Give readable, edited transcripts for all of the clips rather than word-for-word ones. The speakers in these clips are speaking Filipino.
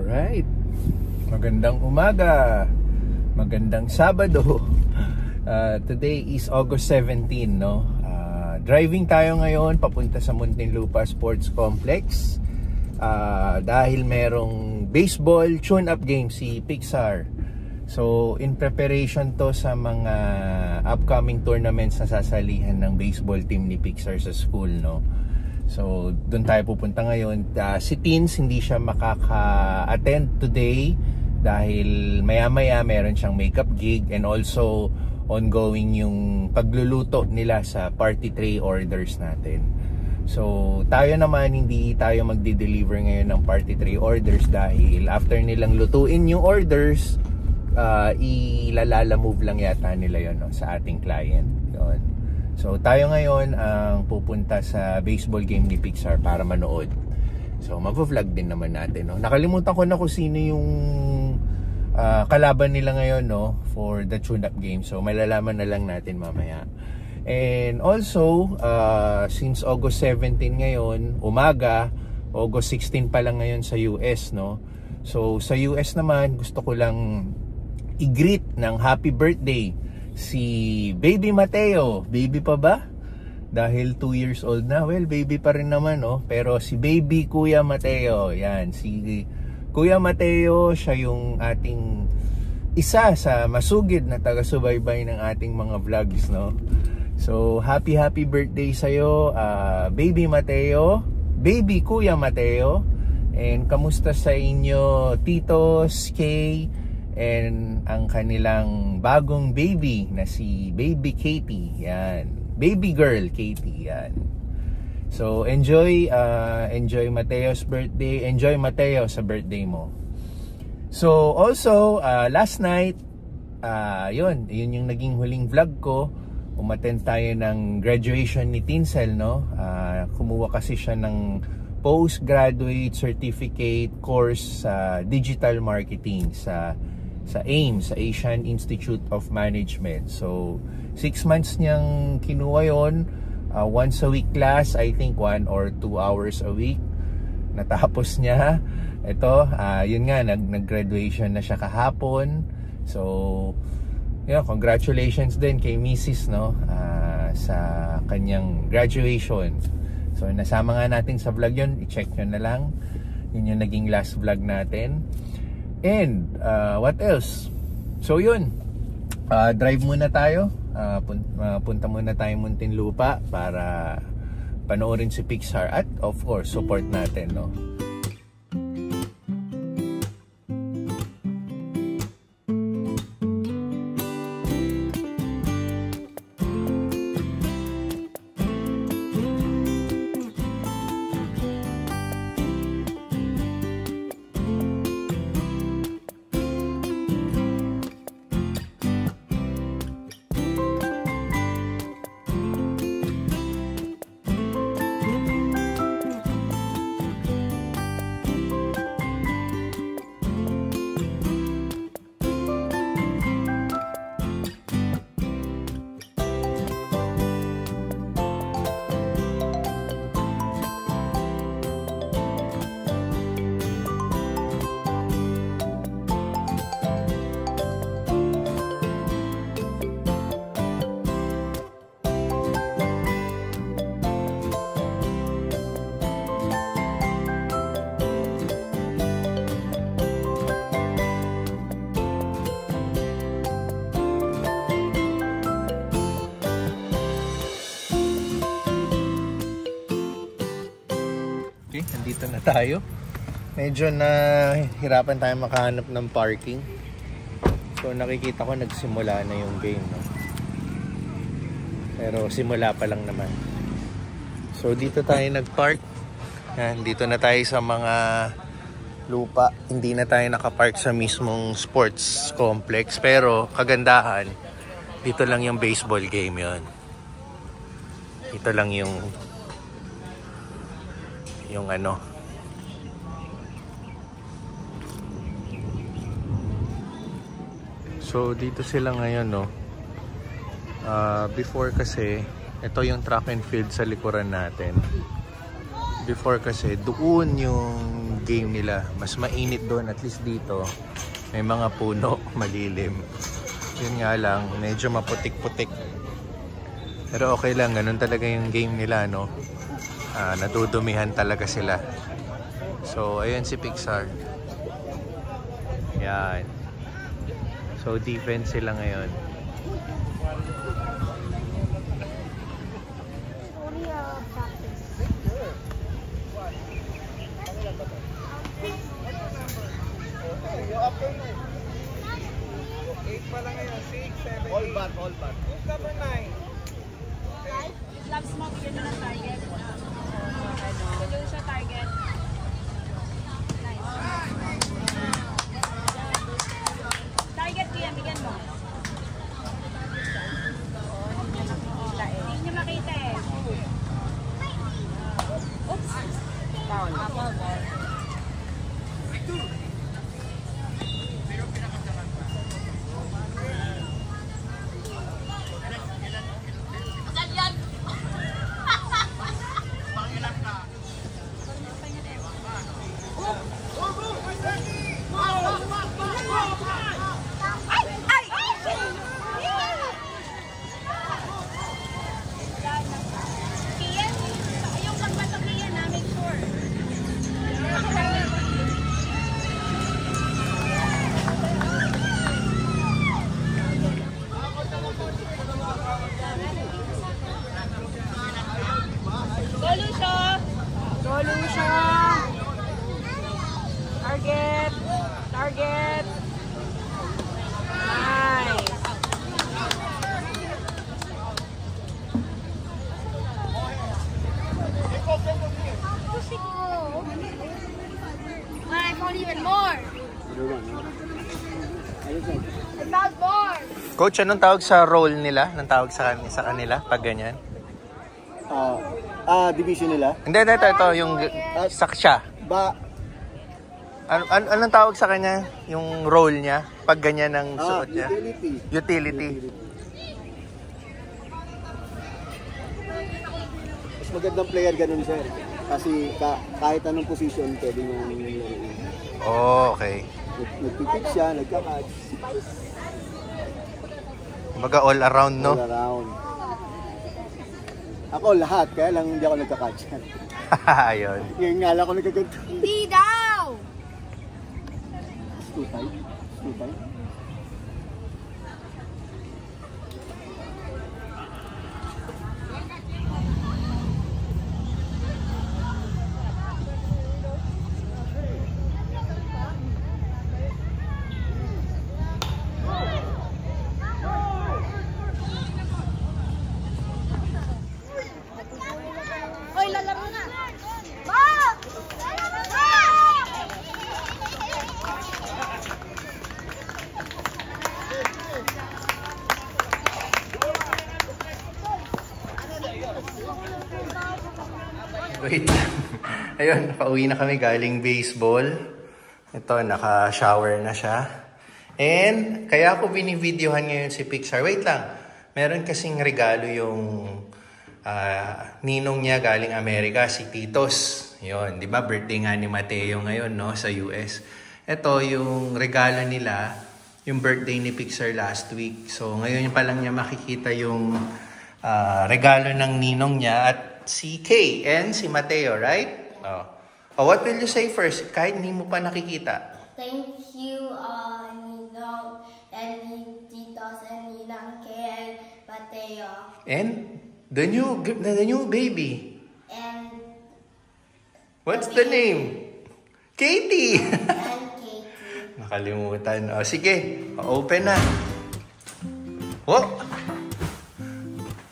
Alright, magandang umaga, magandang Sabado. Today is August 17, no? Driving tayo ngayon papunta sa Muntinlupa Sports Complex dahil merong baseball tune-up game si Pixar. So in preparation to sa mga upcoming tournaments na sasalihan ng baseball team ni Pixar sa school, no? So doon tayo pupunta ngayon. Si Teens hindi siya makaka-attend today dahil maya-maya meron siyang makeup gig, and also ongoing yung pagluluto nila sa party tray orders natin. So tayo naman hindi tayo magdi-deliver ngayon ng party tray orders dahil after nilang lutuin yung orders, ilalala-move lang yata nila yon, no, sa ating client. Yun. So tayo ngayon ang pupunta sa baseball game ni Pixar para manood. So mag-vlog din naman natin, no? Nakalimutan ko na kung sino yung kalaban nila ngayon, no, for the tune-up game. So malalaman na lang natin mamaya. And also since August 17 ngayon, umaga, August 16 pa lang ngayon sa US, no? So sa US naman, gusto ko lang i-greet ng happy birthday si Baby Mateo. Baby pa ba? Dahil 2 years old na. Well, baby pa rin naman, no? Pero si Baby Kuya Mateo, yan, si Kuya Mateo, siya yung ating isa sa masugid na taga-subaybay ng ating mga vlogs, no? So, happy birthday sa'yo, Baby Mateo, Baby Kuya Mateo. And kamusta sa inyo, Titos, Kay, and ang kanilang bagong baby na si Baby Katie. Yan, baby girl Katie. Yan. So enjoy Mateo's birthday. Enjoy Mateo sa birthday mo. So also last night, yun yung naging huling vlog ko. Umattend tayo ng graduation ni Tinsel, no? Kumuha kasi siya ng postgraduate certificate course sa digital marketing sa AIMS, sa Asian Institute of Management. So 6 months niyang kinuha yon, once a week class, I think 1 or 2 hours a week. Natapos niya. Ito, yun nga, nag-graduation na siya kahapon. So yeah, congratulations din kay Mrs., no, sa kanyang graduation. So nasama nga natin sa vlog yun, i-check nyo na lang. Yun yung naging last vlog natin. And what else? So yun, drive muna tayo, punta muna tayo Muntinlupa para panoorin si Pixar at of course support natin, no? Nandito na tayo. Medyo nahirapan tayo makahanap ng parking. So nakikita ko nagsimula na yung game, no? Pero simula pa lang naman. So dito tayo nagpark. Dito na tayo sa mga lupa. Hindi na tayo nakapark sa mismong sports complex. Pero kagandahan, dito lang yung baseball game yon. Dito lang yung ano. So dito sila ngayon, no. Before kasi ito yung track and field sa likuran natin. Before kasi doon yung game nila. Mas mainit doon, at least dito may mga puno, malilim. Yun nga lang, medyo maputik-putik. Pero okay lang, ganun talaga yung game nila, no? Natudumihan talaga sila. So, ayun si Pixar. Yan. So, defense sila ngayon. All back. Who's number 9? Love smoke, yun na lang target. Tuloy siya target. Nice. Target ko yan, bigyan mo. Hindi niyo makita eh. Oops. Foul. Target. Nice. I want even more. About more. Coach, anong tawag sa role nila? Anong tawag sa kanila pag ganyan? Division nila? Hindi, ito yung saksya. Anong tawag sa kanya? Yung role niya? Pag ganyan ang suot niya? Utility. Mas magandang player ganun, sir. Kasi kahit anong position, pwede niyang laruin. Oh, okay. Nagpipik siya, nagka-catch. Kumbaga all around, no? All around. Ako lahat, kaya lang hindi ako nagka-catch. Ayun. Yung ngala ko nagkaganto. Hindi daw! Stupid. Hoy, lalaro na! Wait. Ayun, pauwi na kami galing baseball. Ito, naka-shower na siya. And, kaya ako binivideohan ngayon si Pixar. Wait lang. Meron kasing regalo yung ninong niya galing Amerika, si Titos. Yun, di ba? Birthday nga ni Mateo ngayon, no? Sa US. Ito, yung regalo nila, yung birthday ni Pixar last week. So, ngayon pa lang niya makikita yung regalo ng ninong niya at si Kay and si Mateo, right? What will you say first? Kahit hindi mo pa nakikita. Thank you, Ninong and Titos and Ninang Kay and Mateo. And the new baby. And What's the name? Katie! and Katie. Nakalimutan. Sige, open na. Oh!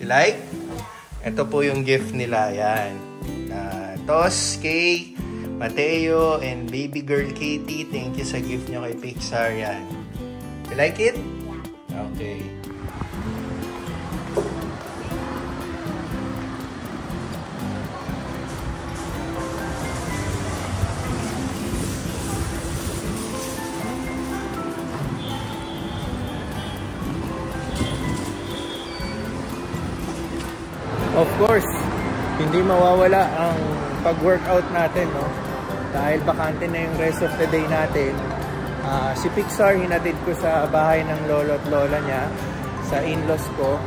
You like? Ito po yung gift nila. Yan. Tos, kay Mateo, and baby girl Katie. Thank you sa gift nyo kay Pixar. Yan. You like it? Yeah. Okay. Of course, hindi mawawala ang pag-workout natin, no? dahil bakante na yung rest of the day natin. Si Pixar hinatid ko sa bahay ng lolo at lola niya, sa in-laws ko.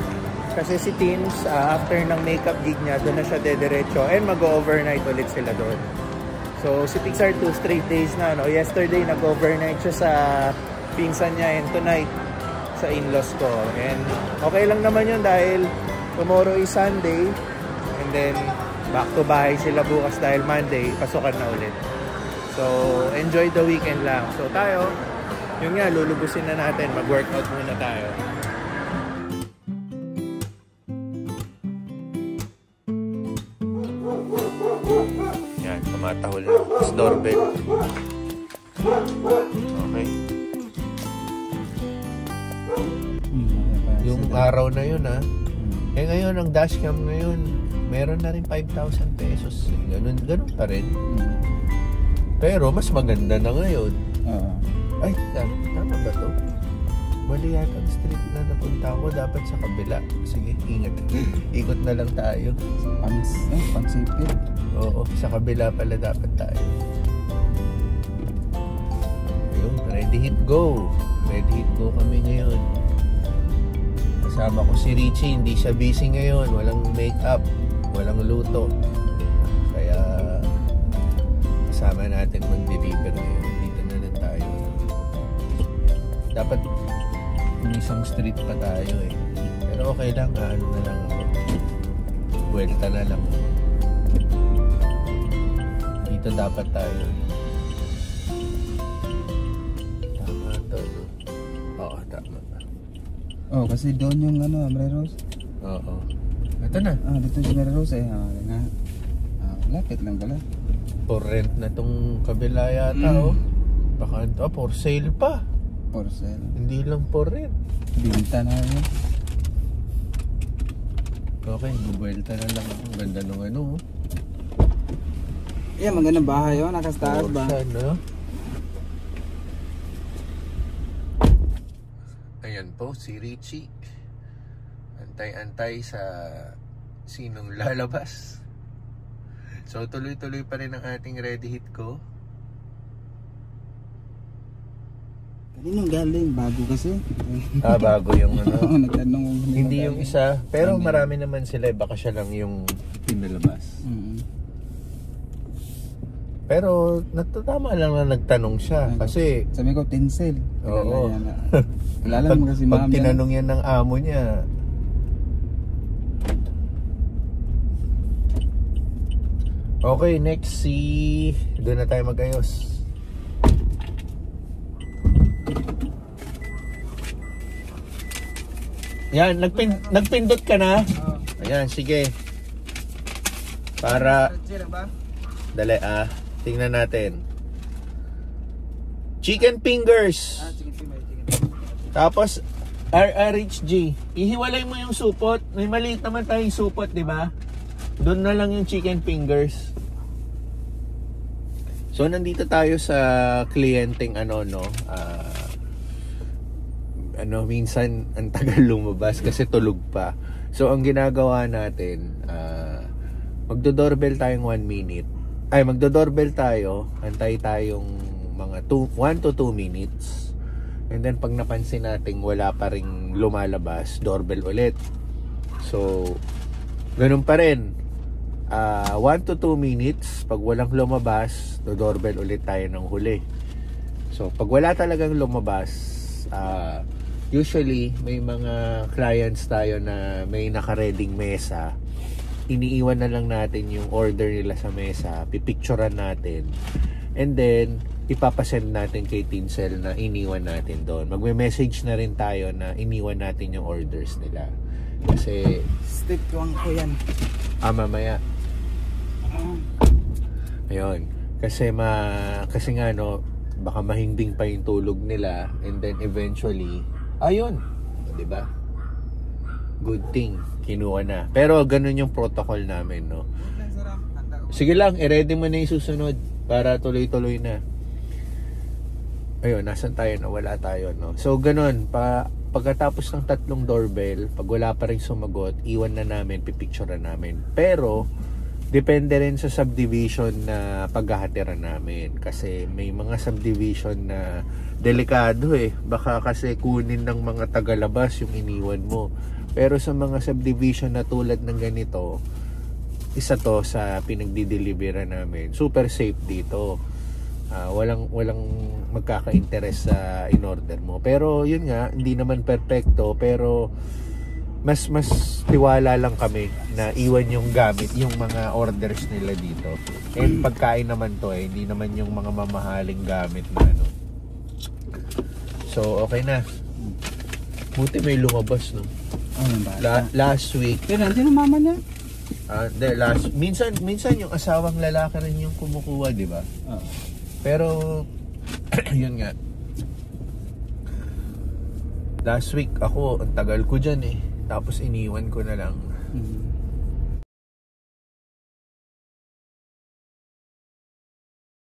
Kasi si Teens, after ng makeup gig niya, doon na siya dediretso and mag-overnight ulit sila doon. So si Pixar 2 straight days na, no? Yesterday nag-overnight siya sa pinsan niya, and tonight sa in-laws ko. And okay lang naman yun dahil tomorrow is Sunday, and then back to bahay sila bukas dahil Monday pasukan na ulit. So enjoy the weekend lang. So tayo, yun nga, lulubusin na natin, mag-workout muna tayo. Yan, tumatahol na. It's doorbell. Okay. Yung araw na yun, eh ngayon ang dashcam ngayon meron na rin 5,000 pesos. Ganun pa rin. Pero mas maganda na ngayon. Ay, tama ba to? Mali yata ang street na napunta ko. Dapat sa kabila. Sige, ingat. Ikot na lang tayo. Pansipid. Oo, sa kabila pala dapat tayo. Ayun, ready hit go. Ready hit go kami ngayon. Kasama ko si Richie. Hindi siya busy ngayon. Walang make-up. Walang luto. Kaya kasama natin mag-deliver ngayon. Dito na lang tayo. Dapat isang street pa tayo eh. Pero okay lang, ano na lang ako. Buwelta na lang. Dito dapat tayo. Tama to, no? Oo, tama. Oh, kasi doon yung Amreros. Oo. Ito na. Dito yung Amreros eh. Lapit lang pala. For rent na tong kabila yata, oh. Baka, for sale pa. For sale. Hindi lang for rent. Binta na yun. Okay, bubuelta na lang ako. Ganda nung ano, oh. Yeah, magandang bahay yun. Nakastaas ba? Sana. Ayan po, si Richie. Antay-antay sa sinong lalabas. So, tuloy-tuloy pa rin ang ating ready hit ko. Kaninong galing? Bago kasi. Bago yung ano. Nagtanong Hindi yung isa. Pero marami naman sila. Baka siya lang yung pinalabas. Pero natutama lang na nagtanong siya. Kasi sabi ko, tinsel. oo. Kilala mo kasi pag mami. tinanong yan ng amo niya. Okay, next doon na tayo mag-ayos. Yan, nagpindot ka na? Ayan, sige. Para dali tingnan natin. Chicken fingers. Tapos RRHG. Ihiwalay mo yung supot. May maliit naman tayong supot, di ba? Doon na lang yung chicken fingers. So nandito tayo sa kliyenteng minsan ang tagal lumabas kasi tulog pa. So ang ginagawa natin, magdo-doorbell tayong 1 minute. Ay, magdo-doorbell tayo, antay tayong mga 1 to 2 minutes. And then pag napansin natin wala pa ring lumalabas, doorbell ulit. So ganun pa rin. 1 to 2 minutes, pag walang lumabas, do-doorbell ulit tayo ng huli. So pag wala talagang lumabas, usually may mga clients tayo na may naka-reading mesa. Iniiwan na lang natin yung order nila sa mesa, pipicturean natin, and then ipapasend natin kay Tinsel na iniwan natin doon. Magme-message na rin tayo na iniwan natin yung orders nila. Kasi step 1 ko yan. Mamaya. Ayun. Kasi nga baka mahimbing pa yung tulog nila, and then eventually ayun, 'di ba? Good thing kinuha na. Pero ganun yung protocol namin, no. Sige lang, i-ready mo na yung susunod para tuloy-tuloy na. Ayun, nasan tayo na wala tayo, no. So ganun, pagkatapos ng 3 doorbell, pag wala pa ring sumagot, iwan na namin, pipicturean namin. Pero depende rin sa subdivision na paghahatiran namin. Kasi may mga subdivision na delikado baka kasi kunin ng mga tagalabas yung iniwan mo. Pero sa mga subdivision na tulad ng ganito, isa to sa pinagdideliveran namin. Super safe dito. Walang magkaka-interest sa in-order mo. Pero yun nga, hindi naman perfecto, pero mas tiwala lang kami na iwan yung gamit, yung mga orders nila dito. And pagkain naman to hindi naman yung mga mamahaling gamit na ano. So, okay na. Buti may lumabas, no? Last week. Pero nandiyan ang mama niya. Minsan yung asawang lalaki rin yung kumukuha, di ba? Pero yun nga. Last week ako, ang tagal ko dyan Tapos iniwan ko na lang.